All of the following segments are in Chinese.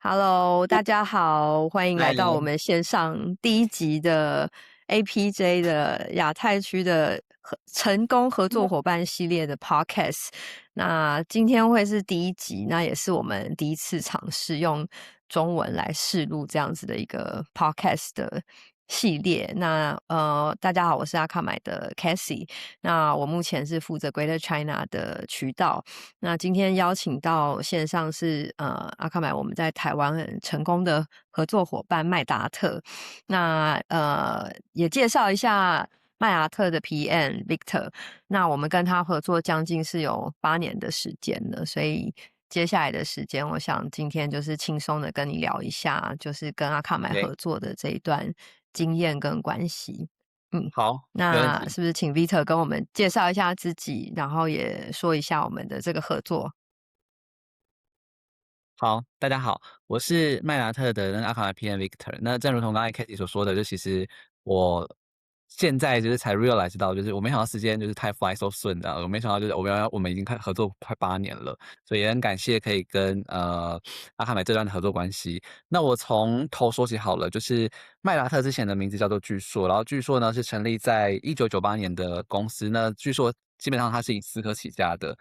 Hello，大家好，欢迎来到我嗨，们线上第一集的 APJ 的亚太区的成功合作伙伴系列的 Podcast。那今天会是第一集，那也是我们第一次尝试用中文来试录这样子的一个 Podcast 的系列。那大家好，我是阿卡买的 Cassie。那我目前是负责 Greater China 的渠道。那今天邀请到线上是阿卡买我们在台湾很成功的合作伙伴麦达特。那也介绍一下麦达特的 PM Victor。那我们跟他合作将近是有8年的时间了，所以接下来的时间，我想今天就是轻松的跟你聊一下，就是跟阿卡买合对，作的这一段经验跟关系。好，没问题。那是不是请 Victor 跟我们介绍一下自己，然后也说一下我们的这个合作？好，大家好，我是麦达特的那个阿卡麦 PM Victor。那正如同刚才 Katie 所说的，就其实我现在就是才 realize 到，就是我没想到时间就是太 fly so 顺的，我没想到就是我们已经合作快8年了，所以也很感谢可以跟阿卡麦这段的合作关系。那我从头说起好了，就是麦达特之前的名字叫做巨硕，然后巨硕呢是成立在1998年的公司，那巨硕基本上它是以思科起家的，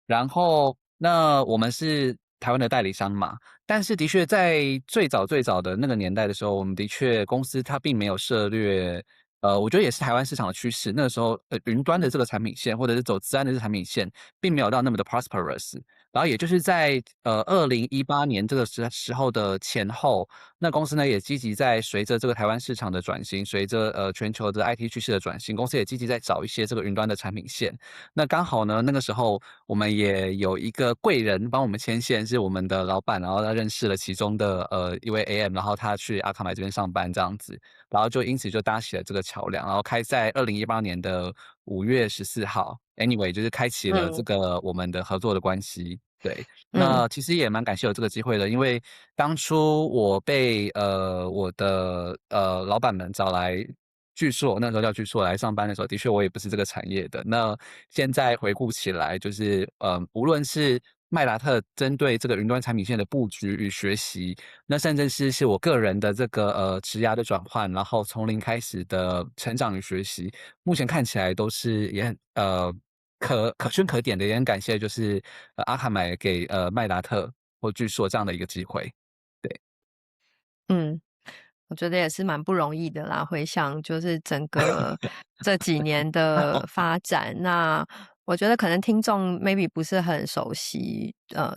然后那我们是台湾的代理商嘛，但是的确在最早最早的那个年代的时候，我们的确公司它并没有涉猎，我觉得也是台湾市场的趋势。那个时候，云端的这个产品线或者是走资安的这个产品线，并没有到那么的 prosperous。然后也就是在2018年这个时候的前后，那公司呢也积极在随着这个台湾市场的转型，随着全球的 IT 趋势的转型，公司也积极在找一些这个云端的产品线。那刚好呢，那个时候我们也有一个贵人帮我们牵线，是我们的老板，然后他认识了其中的一位 AM，然后他去阿卡买这边上班这样子，然后就因此就搭起了这个桥梁，然后开在2018年的5月14号，anyway 就是开启了这嗯个我们的合作的关系。对，嗯那其实也蛮感谢有这个机会的，因为当初我被我的老板们找来巨硕，那时候叫巨硕来上班的时候，的确我也不是这个产业的。那现在回顾起来，就是无论是麦达特针对这个云端产品线的布局与学习，那甚至是我个人的这个职涯的转换，然后从零开始的成长与学习，目前看起来都是也很可圈可点的，也很感谢就是阿卡买给麦达特或巨硕这样的一个机会。对，嗯。我觉得也是蛮不容易的啦，回想就是整个这几年的发展，那我觉得可能听众 maybe 不是很熟悉，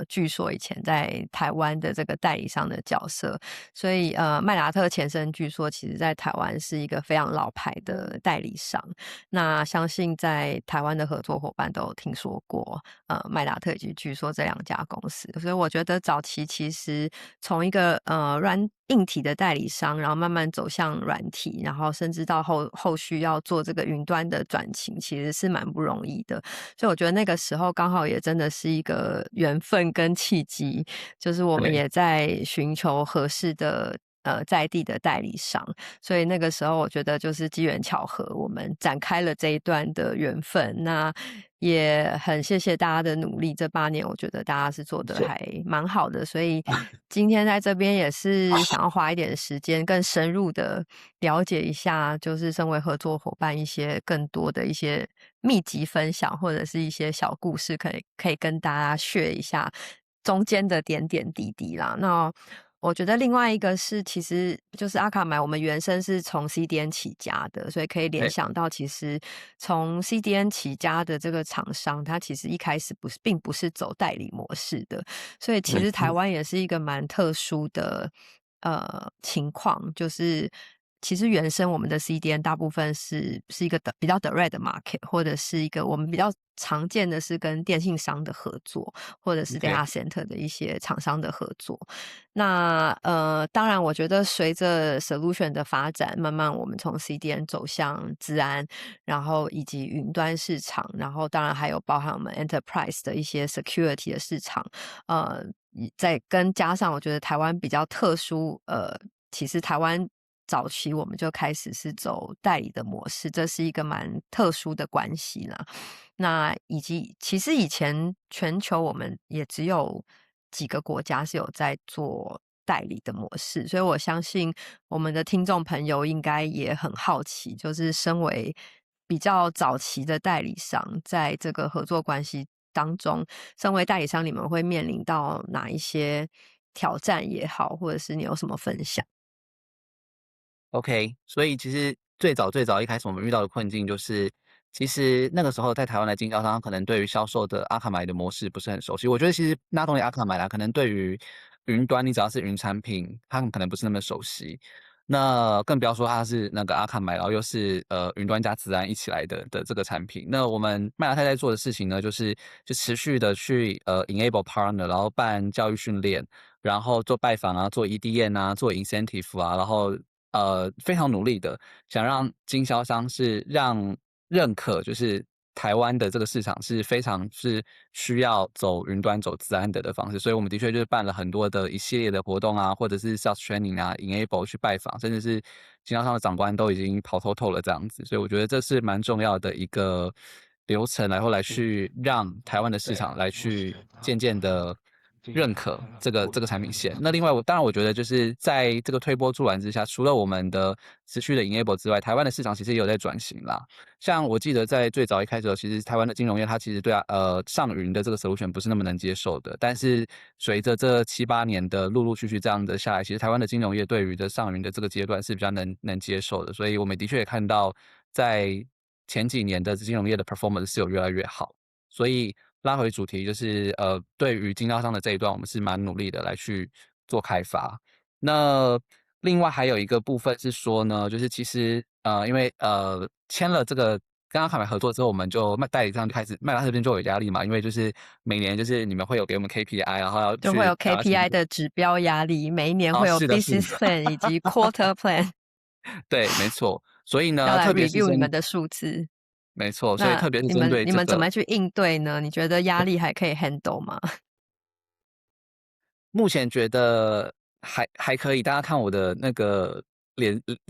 据说以前在台湾的这个代理商的角色，所以麦达特前身据说其实在台湾是一个非常老牌的代理商，那相信在台湾的合作伙伴都有听说过，麦达特以及据说这2家公司，所以我觉得早期其实从一个硬体的代理商，然后慢慢走向软体，然后甚至到后续要做这个云端的转型，其实是蛮不容易的。所以我觉得那个时候刚好也真的是一个缘分跟契机，就是我们对，也在寻求合适的在地的代理商，所以那个时候我觉得就是机缘巧合，我们展开了这一段的缘分。那也很谢谢大家的努力，这8年我觉得大家是做得是，还蛮好的，所以今天在这边也是想要花一点时间，更深入的了解一下，就是身为合作伙伴一些更多的一些秘籍分享，或者是一些小故事，可以跟大家share一下中间的点点滴滴啦。那我觉得另外一个是，其实就是阿卡买，我们原生是从 CDN 起家的，所以可以联对，想到，其实从 CDN 起家的这个厂商，它其实一开始并不是走代理模式的，所以其实台湾也是一个蛮特殊的情况，就是其实原生我们的 CDN 大部分是一个比较 direct 的 market，或者是一个我们比较常见的是跟电信商的合作，或者是 OK，data center 的一些厂商的合作。那当然，我觉得随着 solution 的发展，慢慢我们从 CDN 走向资安，然后以及云端市场，然后当然还有包含我们 enterprise 的一些 security 的市场，再加上我觉得台湾比较特殊，其实台湾早期我们就开始是走代理的模式，这是一个蛮特殊的关系啦。那以及其实以前全球我们也只有几个国家是有在做代理的模式，所以我相信我们的听众朋友应该也很好奇，就是身为比较早期的代理商，在这个合作关系当中，身为代理商，你们会面临到哪一些挑战也好，或者是你有什么分享？OK，所以其实最早一开始我们遇到的困境就是，其实那个时候在台湾的经销商可能对于销售的阿卡买的模式不是很熟悉。我觉得其实 not only 阿卡买啦，可能对于云端，你只要是云产品，他们可能不是那么熟悉。那更不要说它是那个阿卡买，然后又是云端加自然一起来的这个产品。那我们麦达泰在做的事情呢，就持续的去enable partner，然后办教育训练，然后做拜访啊，做 EDN 啊，做 incentive 啊，然后非常努力的想让经销商是认可，就是台湾的这个市场是非常是需要走云端、走自然的方式，所以我们的确就是办了很多的一系列的活动啊，或者是 sales training 啊，enable 去拜访，甚至是经销商的长官都已经跑透透了这样子，所以我觉得这是蛮重要的一个流程，然后来去让台湾的市场来去渐渐的认可这个产品线。那另外当然我觉得就是在这个推波助澜之下，除了我们的持续的 enable 之外，台湾的市场其实也有在转型啦。像我记得在最早一开始的时候，其实台湾的金融业它其实对上云的这个 solution 不是那么能接受的。但是随着这7、8年的陆陆续续这样的下来，其实台湾的金融业对于上云的这个阶段是比较能接受的。所以我们的确也看到，在前几年的金融业的 performance 是有越来越好。所以拉回主题，就是对于经销商的这一段，我们是蛮努力的来去做开发。那另外还有一个部分是说呢，就是其实因为签了这个跟阿卡买合作之后，我们就代理商就开始麦达这边就有压力嘛，因为就是每年就是你们会有给我们 KPI，然后要就会有 去达成 KPI 的指标压力，每一年啊，会有 是的，是 business 的，plan 以及 quarter plan 对，没错。所以呢，要来 特别是 review 你们的数字。没错，所以那特别是针你们你对这个们怎么去应对呢？你觉得压力还可以 handle 吗？目前觉得还可以，大家看我的那个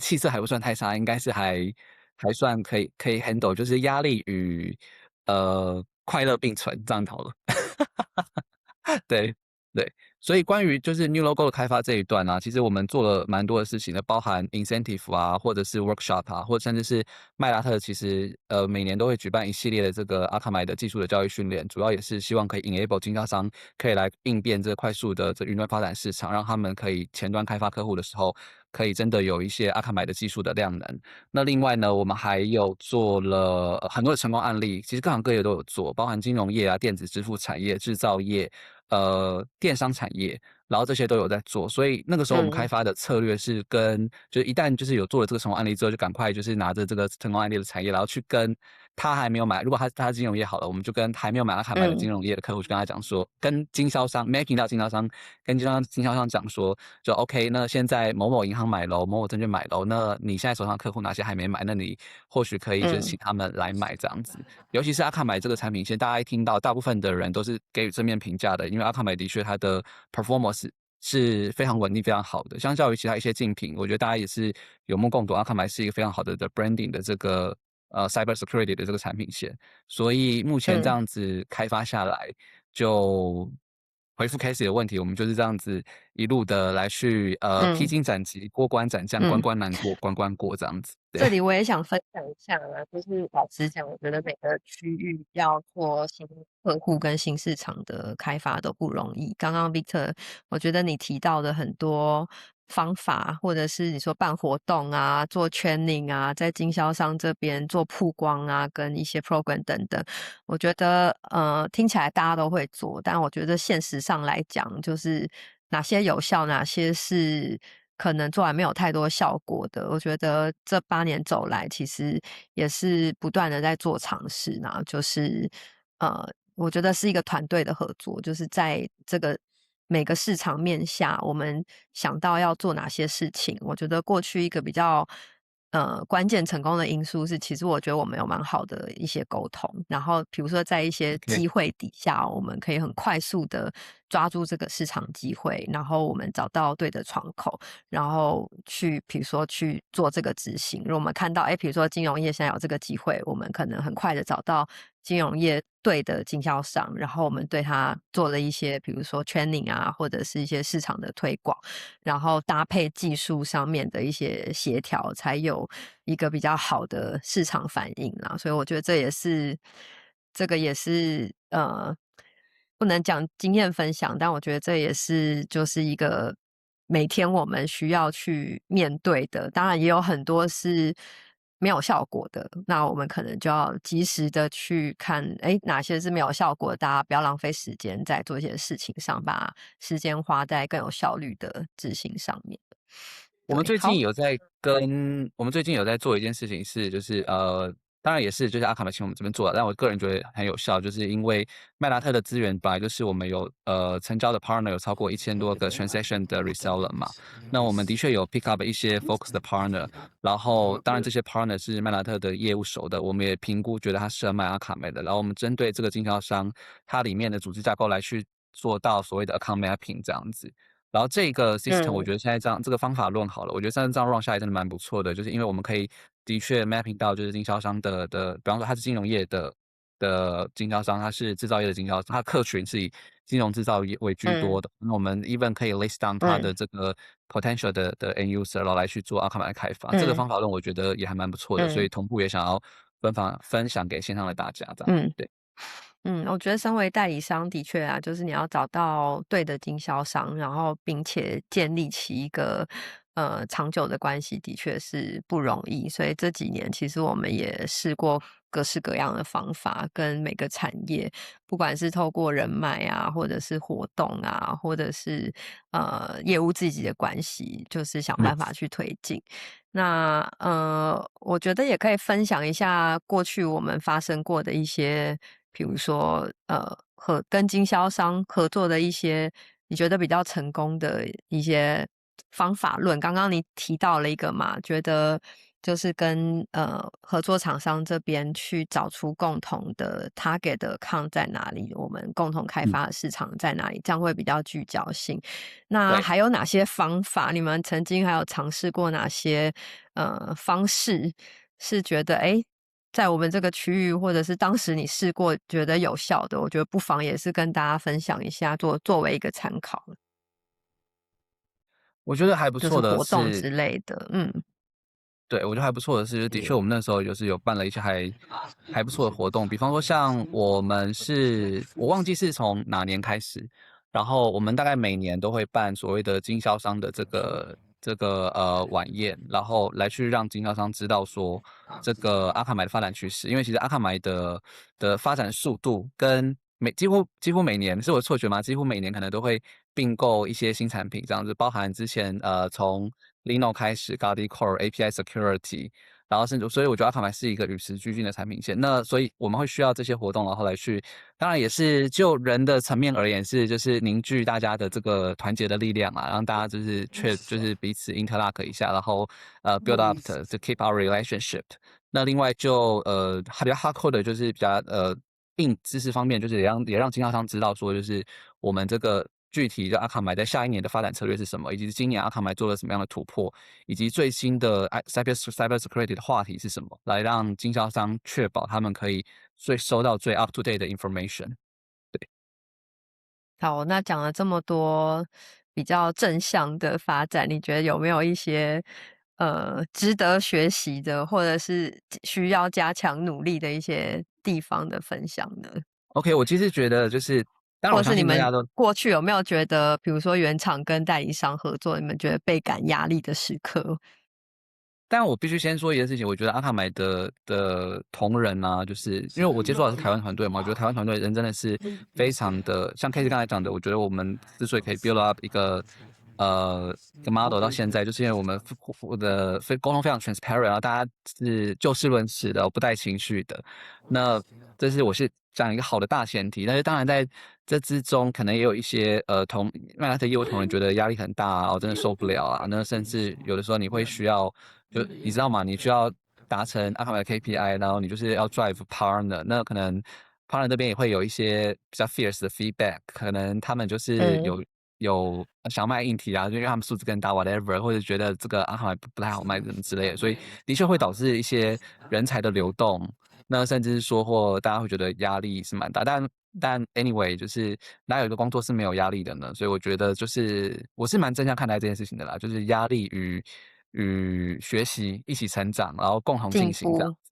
气色还不算太差，应该是还算可以 handle，就是压力与快乐并存这样好了。对对，所以关于就是 new logo 的开发这一段啊，其实我们做了蛮多的事情的，包含 incentive 啊，或者是 workshop 啊，或者甚至是麦达特，其实每年都会举办一系列的这个阿卡买的技术的教育训练，主要也是希望可以 enable 经销商可以来应变这快速的这云端发展市场，让他们可以前端开发客户的时候，可以真的有一些阿卡买的技术的量能。那另外呢，我们还有做了很多的成功案例，其实各行各业都有做，包含金融业啊、电子支付产业、制造业。电商产业，然后这些都有在做，所以那个时候我们开嗯发的策略是就是一旦就是有做了这个成功案例之后，就赶快就是拿着这个成功案例的产业，然后去跟他还没有买，如果他金融业好了，我们就跟还没有买阿卡买的金融业的客户，就跟他讲说，跟经销商 making 到经销商，跟经销商讲说，就 OK，那现在某某银行买楼，某某证券买楼，那你现在手上的客户哪些还没买？那你或许可以就是请他们来买这样子。尤其是阿卡买这个产品线，大家一听到，大部分的人都是给予正面评价的，因为阿卡买的确它的 performance 是非常稳定、非常好的，相较于其他一些竞品，我觉得大家也是有目共睹，阿卡买是一个非常好的 branding 的这个cyber security 的这个产品线，所以目前这嗯样子开发下来，就回复 Casey 的问题，我们就是这样子一路的来去披嗯荆斩棘、过关斩将、关嗯。关难过关关过这样子，对。这里我也想分享一下啊，就是老实讲，我觉得每个区域要做新客户跟新市场的开发都不容易。刚刚 Victor，我觉得你提到的很多方法，或者是你说办活动啊、做 training 啊，在经销商这边做曝光啊，跟一些 program 等等，我觉得听起来大家都会做，但我觉得现实上来讲，就是哪些有效，哪些是可能做完没有太多效果的。我觉得这8年走来，其实也是不断的在做尝试呢，就是我觉得是一个团队的合作，就是在这个每个市场面下，我们想到要做哪些事情。我觉得过去一个比较关键成功的因素是，其实我觉得我们有蛮好的一些沟通，然后比如说在一些 OK，机会底下，我们可以很快速的抓住这个市场机会，然后我们找到对的窗口，然后去比如说去做这个执行。如果我们看到，比如说金融业现在有这个机会，我们可能很快的找到金融业对的经销商，然后我们对他做了一些，比如说 training 啊，或者是一些市场的推广，然后搭配技术上面的一些协调，才有一个比较好的市场反应啦。所以我觉得这个也是不能讲经验分享，但我觉得这也是就是一个每天我们需要去面对的。当然也有很多是没有效果的，那我们可能就要及时的去看，哪些是没有效果的，大家不要浪费时间在做一些事情上，把时间花在更有效率的执行上面。对，我们最好，近有在做一件事情是，就是当然也是就是阿卡麦请我们这边做的，但我个人觉得很有效，就是因为麦达特的资源本来就是我们有成交的 partner 有超过1000多个 transaction 的 reseller 嘛，那我们的确有 pick up 一些 focus 的 partner，然后当然这些 partner 是麦达特的业务熟的，我们也评估觉得他适合卖阿卡麦的，然后我们针对这个经销商它里面的组织架构来去做到所谓的 account mapping 这样子。然后这个 system 我嗯觉得现在这个方法论好了，我觉得现在这样 run 下来真的蛮不错的，就是因为我们可以的确 mapping 到就是经销商比方说他是金融业的经销商，他是制造业的经销商，他的客群是以金融制造业为居嗯多的。那我们 even 可以 list down 他嗯的这个 potential 的 end user，然后来去做 outcome 的开发。这个嗯方法论我觉得也还蛮不错的，所嗯以同步也想要分享给线上的大家，这样嗯。对。我觉得身为代理商的确啊，就是你要找到对的经销商，然后并且建立起一个长久的关系，的确是不容易。所以这几年其实我们也试过各式各样的方法，跟每个产业，不管是透过人脉啊，或者是活动啊，或者是业务自己的关系，就是想办法去推进。那我觉得也可以分享一下过去我们发生过的一些，比如说跟经销商合作的一些你觉得比较成功的一些方法论。刚刚你提到了一个嘛，觉得就是跟合作厂商这边去找出共同的 target 的 account 在哪里，我们共同开嗯，发的市场在哪里，这样会比较聚焦性。那对。还有哪些方法？你们曾经还有尝试过哪些方式？是觉得在我们这个区域，或者是当时你试过觉得有效的，我觉得不妨也是跟大家分享一下，作为一个参考，我觉得还不就是错的是活动之类的。对，我觉得还不错的是，的确我们那时候就是有办了一些还不错的活动，比方说像我忘记是从哪年开始，然后我们大概每年都会办所谓的经销商的这个晚宴，然后来去让经销商知道说这个阿卡买的发展趋势，因为其实阿卡买的发展速度跟几乎每年是我错觉吗？几乎每年可能都会并购一些新产品，这样子，包含之前从 Lino 开始 g a u d i Core API Security，然后甚至所以我觉得阿卡买是一个与时俱进的产品线。那所以我们会需要这些活动，然后来去，当然也是就人的层面而言就是凝聚大家的这个团结的力量啊，让大家就是彼此 interlock 一下，然后build up to keep our relationship。那另外就比较 hardcore 的就是比较硬知识方面，就是也让经销商知道说，就是我们这个具体的阿卡买在下一年的发展策略是什么，以及今年阿卡买做了什么样的突破，以及最新的cyber security 的话题是什么，来让经销商确保他们可以收到最 up to date 的 information。好，那讲了这么多比较正向的发展，你觉得有没有一些值得学习的，或者是需要加强努力的一些地方的分享呢？OK，我其实觉得就是，当然我或者是你们相信大家都过去有没有觉得，比如说原厂跟代理商合作，你们觉得倍感压力的时刻？但我必须先说一件事情，我觉得阿卡买的同仁啊，就是因为我接触到的是台湾团队嘛，我觉得台湾团队人真的是非常的，像 K 刚才讲的，我觉得我们之所以可以 build up 一个 model 到现在，就是因为我的沟通非常 transparent，然后大家是就事论事的，不带情绪的。那这是我是讲一个好的大前提，但是当然在这之中，可能也有一些麦拉特业务同仁觉得压力很大啊，真的受不了啊。那甚至有的时候你会需要，就你知道吗？你需要达成阿卡买的 KPI，然后你就是要 drive partner，那可能 partner 这边也会有一些比较 fierce 的 feedback，可能他们就是嗯有想卖硬体啊，就因为他们素质更大 whatever，或者觉得这个阿卡买不太好卖什么之类的，所以的确会导致一些人才的流动。那甚至是说或大家会觉得压力是蛮大，但 anyway 就是哪有一个工作是没有压力的呢？所以我觉得就是我是蛮正向看待这件事情的啦，就是压力与学习一起成长，然后共同进行这样进步。子。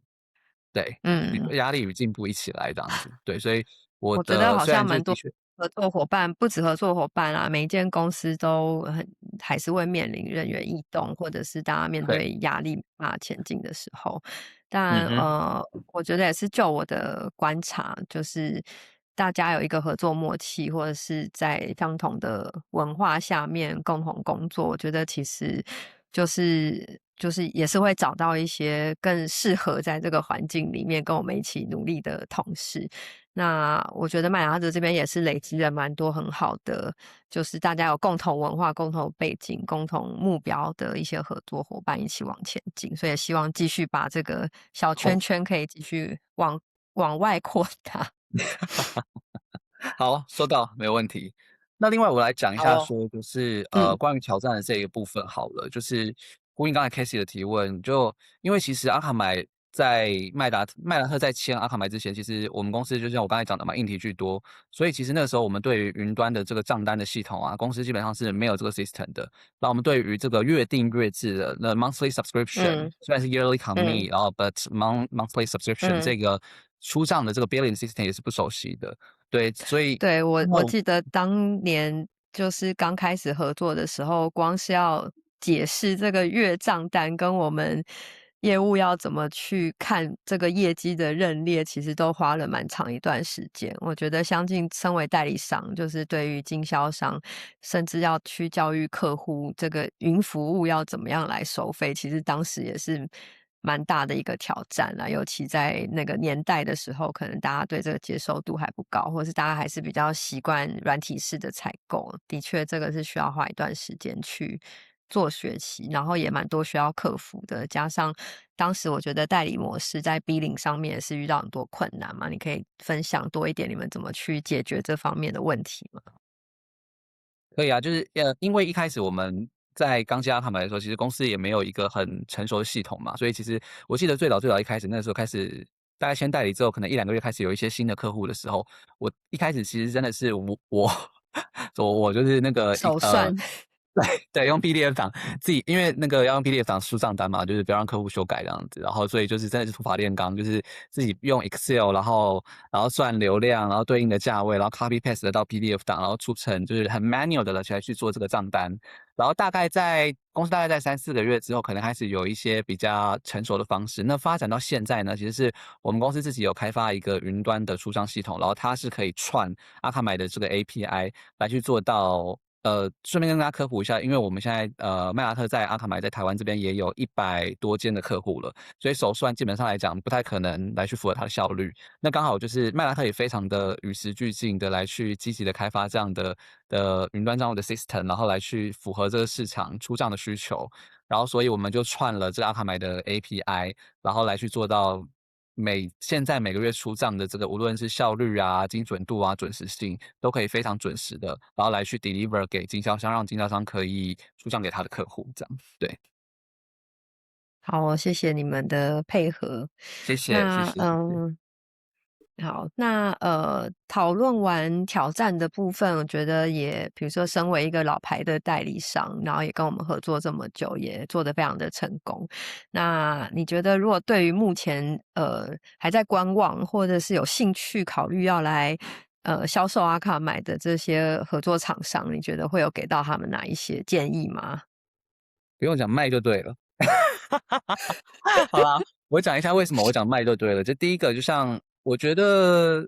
对，嗯。压力与进步一起来这样子。对，所以我我觉得好的虽然像蛮多就的确合作伙伴，不止合作伙伴啊，每一间公司都还是会面临人员异动，或者是大家面对，对压力没办法前进的时候。但嗯哼，我觉得也是就我的观察，就是大家有一个合作默契，或者是在相同的文化下面共同工作，我觉得其实就是也是会找到一些更适合在这个环境里面跟我们一起努力的同事。那我觉得麦芽德这边也是累积了蛮多很好的，就是大家有共同文化、共同背景、共同目标的一些合作伙伴一起往前进，所以也希望继续把这个小圈好。圈可以继续往外扩大。好，收到，没有问题。那另外我来讲一好哦。下说，就是嗯关于挑战的这一个部分好了，就是呼应刚才 Casey 的提问，就因为其实阿卡买在麦达特在签阿卡买之前，其实我们公司就像我刚才讲的嘛，硬体居多，所以其实那个时候我们对于云端的这个账单的系统啊，公司基本上是没有这个 system 的。那我们对于这个月订阅制的那 monthly subscription，嗯虽然是 yearly commit，嗯然后 but monthly subscription 嗯。这个出账的这个 billing system 也是不熟悉的。对，所以对，我那我我记得当年就是刚开始合作的时候，光是要解释这个月账单跟我们业务要怎么去看这个业绩的认列，其实都花了蛮长一段时间。我觉得相信身为代理商，就是对于经销商，甚至要去教育客户这个云服务要怎么样来收费，其实当时也是蛮大的一个挑战啦。尤其在那个年代的时候，可能大家对这个接受度还不高，或是大家还是比较习惯软体式的采购。的确，这个是需要花一段时间去做学习，然后也蛮多需要克服的。加上当时我觉得代理模式在 billing 上面也是遇到很多困难嘛，你可以分享多一点你们怎么去解决这方面的问题吗？可以啊，就是因为一开始我们在刚加入他们来说，其实公司也没有一个很成熟的系统嘛，所以其实我记得最早一开始那时候开始，大概签代理之后，可能一两个月开始有一些新的客户的时候，我一开始其实真的是我就是那个手算。对，用 PDF 档自己，因为那个要用 PDF 档输账单嘛，就是不要让客户修改这样子，然后所以就是真的是土法炼钢，就是自己用 Excel，然后算流量，然后对应的价位，然后 copy paste 到 PDF 档，然后出成就是很 manual 的了起来去做这个账单，然后公司大概在3、4个月之后，可能开始有一些比较成熟的方式。那发展到现在呢，其实是我们公司自己有开发一个云端的出账系统，然后它是可以串阿卡买的这个 API 来去做到。顺便跟大家科普一下，因为我们现在麦达特在阿卡买在台湾这边也有100多间的客户了，所以手算基本上来讲不太可能来去符合它的效率。那刚好就是麦达特也非常的与时俱进的来去积极的开发这样的云端账务的 system，然后来去符合这个市场出账的需求，然后所以我们就串了这个阿卡买的 API，然后来去做到现在每个月出账的这个无论是效率啊、精准度啊、准时性，都可以非常准时的，然后来去 deliver 给经销商，让经销商可以出账给他的客户，这样。对，好哦，谢谢你们的配合。谢谢，谢那谢，谢谢。好，那讨论完挑战的部分，我觉得也，比如说，身为一个老牌的代理商，然后也跟我们合作这么久，也做得非常的成功。那你觉得，如果对于目前还在观望，或者是有兴趣考虑要来销售阿卡买的这些合作厂商，你觉得会有给到他们哪一些建议吗？不用讲卖就对了。好啦，我讲一下为什么我讲卖就对了。就第一个，就像我觉得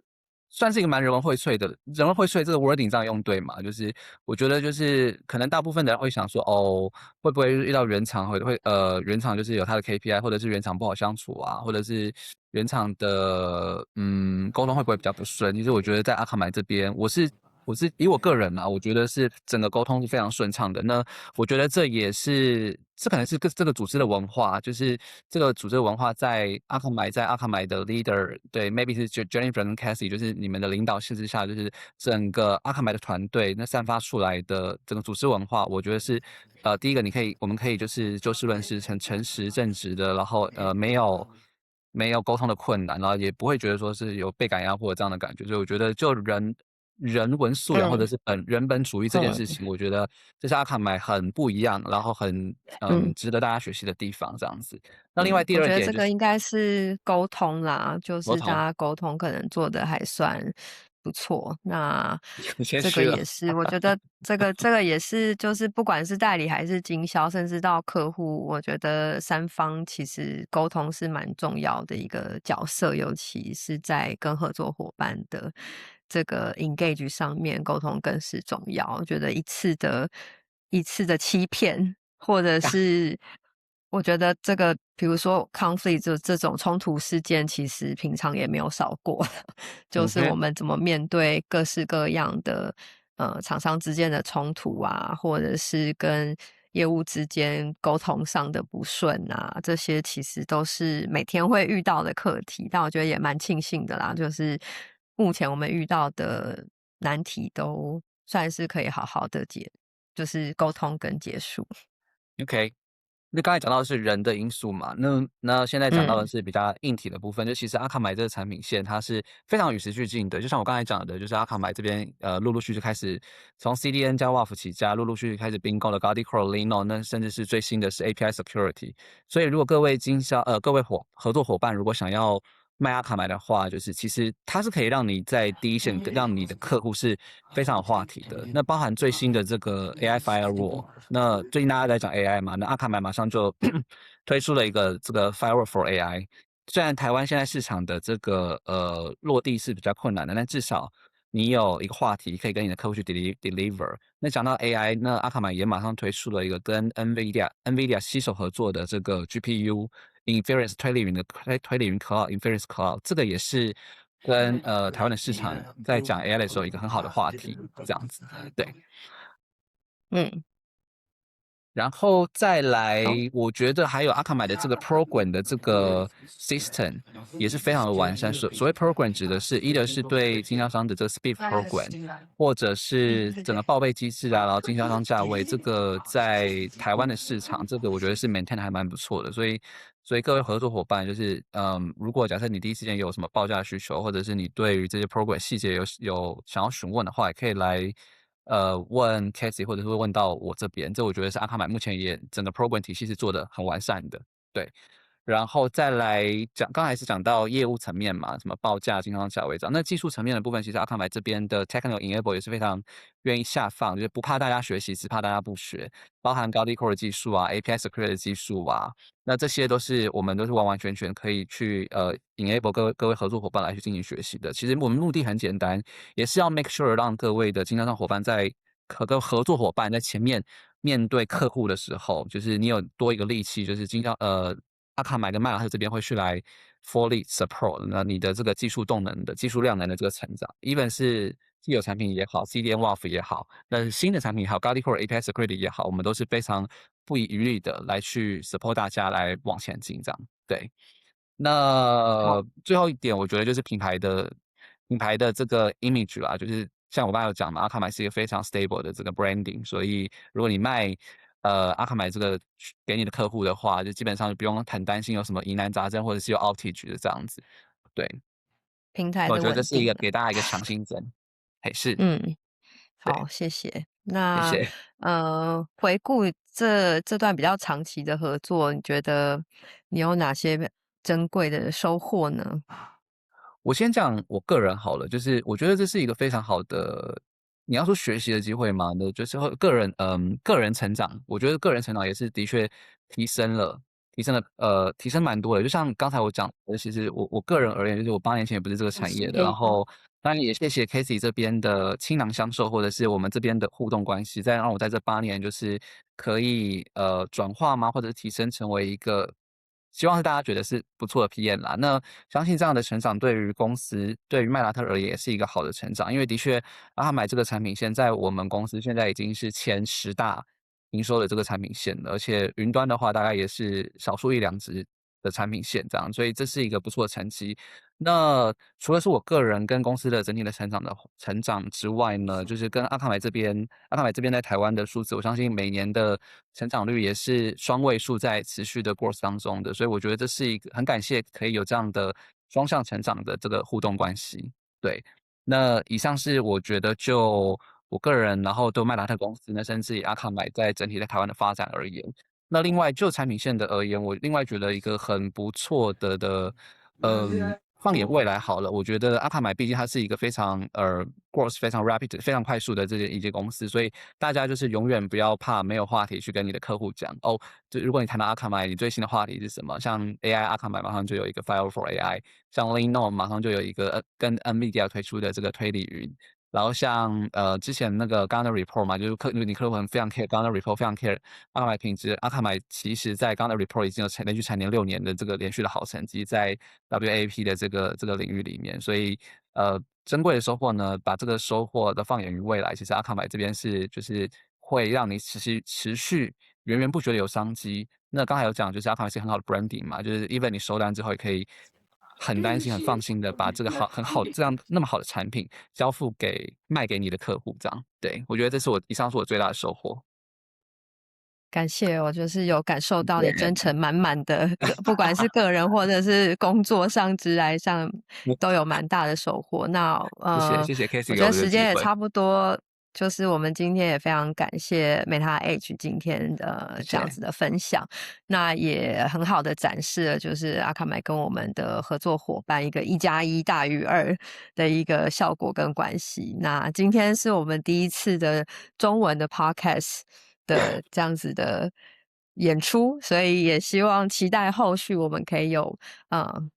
算是一个蛮人文荟萃的，人文荟萃这个 wording 这样用对嘛？就是我觉得就是可能大部分的人会想说，哦，会不会遇到原厂原厂就是有它的 KPI，或者是原厂不好相处啊，或者是原厂的沟通会不会比较不顺？其实我觉得在阿卡买这边，我是以我个人啊，我觉得是整个沟通是非常顺畅的。那我觉得这可能是这个组织的文化，就是这个组织的文化在阿卡买的 leader，对，maybe 是 Jennifer 跟 Cassie，就是你们的领导限制下，就是整个阿卡买的团队那散发出来的整个组织文化，我觉得是第一个我们可以就是就事论事，诚实正直的，然后没有。没有沟通的困难，然后也不会觉得说是有倍感压迫这样的感觉。所以我觉得就人文素养或者嗯是人本主义这件事嗯情，我觉得这是阿卡买很不一样，然后很嗯。值得大家学习的地方这样子。那另外嗯，第我觉得二点就是这个应该是沟通啦，就是大沟通，家沟通可能做得还算不错。那你谦这个虚了。也是，我觉得这个也是，就是不管是代理还是经销，甚至到客户，我觉得三方其实沟通是蛮重要的一个角色，尤其是在跟合作伙伴的这个 engage 上面，沟通更是重要。我觉得一次的欺骗，或者是我觉得这个比如说 conflict 这种冲突事件，其实平常也没有少过，就是我嗯哼们怎么面对各式各样的厂商之间的冲突啊，或者是跟业务之间沟通上的不顺啊，这些其实都是每天会遇到的课题。但我觉得也蛮庆幸的啦，就是目前我们遇到的难题都算是可以好好的就是沟通跟结束。，OK。那刚才讲到的是人的因素嘛，那现在讲到的嗯是比较硬体的部分，就其实阿卡买这个产品线它是非常与时俱进的，就像我刚才讲的，就是阿卡买这边陆陆续续开始从 CDN 加 WAF 起家，陆陆续续开始并购了 Guardicore、Lino，那甚至是最新的是 API Security。所以如果各位各位合作伙伴如果想要卖阿卡买的话，就是其实它是可以让你在第一线让你的客户是非常有话题的。那包含最新的这个 AI Firewall，那最近大家在讲 AI 嘛，那阿卡买马上就推出了一个这个 Firewall for AI。虽然台湾现在市场的这个落地是比较困难的，但至少你有一个话题可以跟你的客户去 deliver。那讲到 AI，那阿卡买也马上推出了一个跟 NVIDIA 携手合作的这个 GPU Inference 推理云 Cloud Inference Cloud，这个也是跟台湾的市场在讲 AI 的时候一个很好的话题，这样子。对。嗯，然后再来，好，我觉得还有阿卡买的这个 program 的这个 system 也是非常的完善。所谓 program 指的是，一的是对经销商的这个 speed program，或者是整个报备机制啊，然后经销商价位，这个在台湾的市场，这个我觉得是 maintain 的还蛮不错的。所以各位合作伙伴，就是如果假设你第一时间有什么报价需求，或者是你对于这些 program 细节有想要询问的话，也可以来问 Casey， 或者是问到我这边，这我觉得是阿卡买目前也整个 program 体系是做的很完善的，对。然后再来讲，刚才是讲到业务层面嘛，什么报价、经销商价位这样。那技术层面的部分，其实阿卡买这边的 technical enable 也是非常愿意下放，就是不怕大家学习，只怕大家不学。包含高低 core 的技术啊，API security 的技术啊，那这些我们都是完完全全可以去enable 各位合作伙伴来去进行学习的。其实我们目的很简单，也是要 make sure 让各位的经销商伙伴跟合作伙伴在前面面对客户的时候，就是你有多一个利器，就是阿卡买跟麦拉特这边会去来 fully support 那你的这个技术动能的技术量能的这个成长，even 是既有产品也好，CDN WAF 也好，那新的产品还有 Guardicore API Security 也好，我们都是非常不遗余力的来去 support 大家来往前进这样。对。那好，最后一点，我觉得就是品牌的这个 image 啦，就是像我刚才有讲嘛，阿卡买是一个非常 stable 的这个 branding，所以如果你卖阿卡买这个给你的客户的话，就基本上就不用很担心有什么疑难杂症或者是有 outage 的这样子。对，平台的我觉得这是一个稳定啊。给大家一个强心针。嘿，是，嗯，好，对，谢谢。那谢谢。回顾这段比较长期的合作，你觉得你有哪些珍贵的收获呢？我先讲我个人好了，就是我觉得这是一个非常好的，你要说学习的机会嘛，那就是个人成长，我觉得个人成长也是的确提升蛮多的。就像刚才我讲的，其实我个人而言，就是我8年前也不是这个产业的，然后当然也谢谢 Casey 这边的倾囊相授，或者是我们这边的互动关系，再让我在这8年就是可以转化吗，或者是提升成为一个希望是大家觉得是不错的 PM 啦。那相信这样的成长对于公司，对于麦拉特而言也是一个好的成长，因为的确阿哈买这个产品线在我们公司现在已经是前10大营收的这个产品线了，而且云端的话大概也是少数一两只的产品线这样，所以这是一个不错的成绩。那除了是我个人跟公司的整体的成长之外呢，就是跟阿卡买这边在台湾的数字，我相信每年的成长率也是双位数在持续的 growth 当中的，所以我觉得这是一个很感谢可以有这样的双向成长的这个互动关系。对，那以上是我觉得就我个人，然后对麦达特公司呢，甚至以阿卡买在整体在台湾的发展而言。那另外就产品线的而言，我另外觉得一个很不错放眼未来好了，我觉得阿卡买毕竟它是一个非常growth 非常 rapid 非常快速的一间公司，所以大家就是永远不要怕没有话题去跟你的客户讲哦。就如果你谈到阿卡买，你最新的话题是什么？像 AI 阿卡买马上就有一个 File for AI，像 Linode 马上就有一个跟 NVIDIA 推出的这个推理云。然后像之前那个 Gartner Report 嘛，就是你客户非常 care Gartner Report 非常 care 阿卡买品质，阿卡买其实在 Gartner Report 已经有连续蝉联6年的这个连续的好成绩，在 WAP 的这个领域里面，所以珍贵的收获呢，把这个收获的放眼于未来，其实阿卡买这边就是会让你持续源源不绝的有商机。那刚才有讲，就是阿卡买是很好的 branding 嘛，就是 even 你收单之后也可以很担心、很放心的把这个很好这样那么好的产品卖给你的客户，这样。对，我觉得这是以上是我最大的收获。感谢，我就是有感受到你真诚满满的不管是个人或者是工作上、职涯上，都有蛮大的收获。那谢谢 Casey 我觉得给我这个机会。时间也差不多，就是我们今天也非常感谢 Meta Edge 今天的谢谢这样子的分享，那也很好的展示了就是阿卡买跟我们的合作伙伴一个1+1大于2的一个效果跟关系。那今天是我们第一次的中文的 podcast 的这样子的演出，所以也希望期待后续我们可以有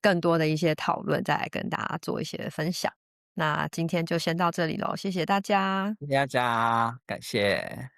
更多的一些讨论，再来跟大家做一些分享。那今天就先到这里咯，谢谢大家。谢谢大家，感谢。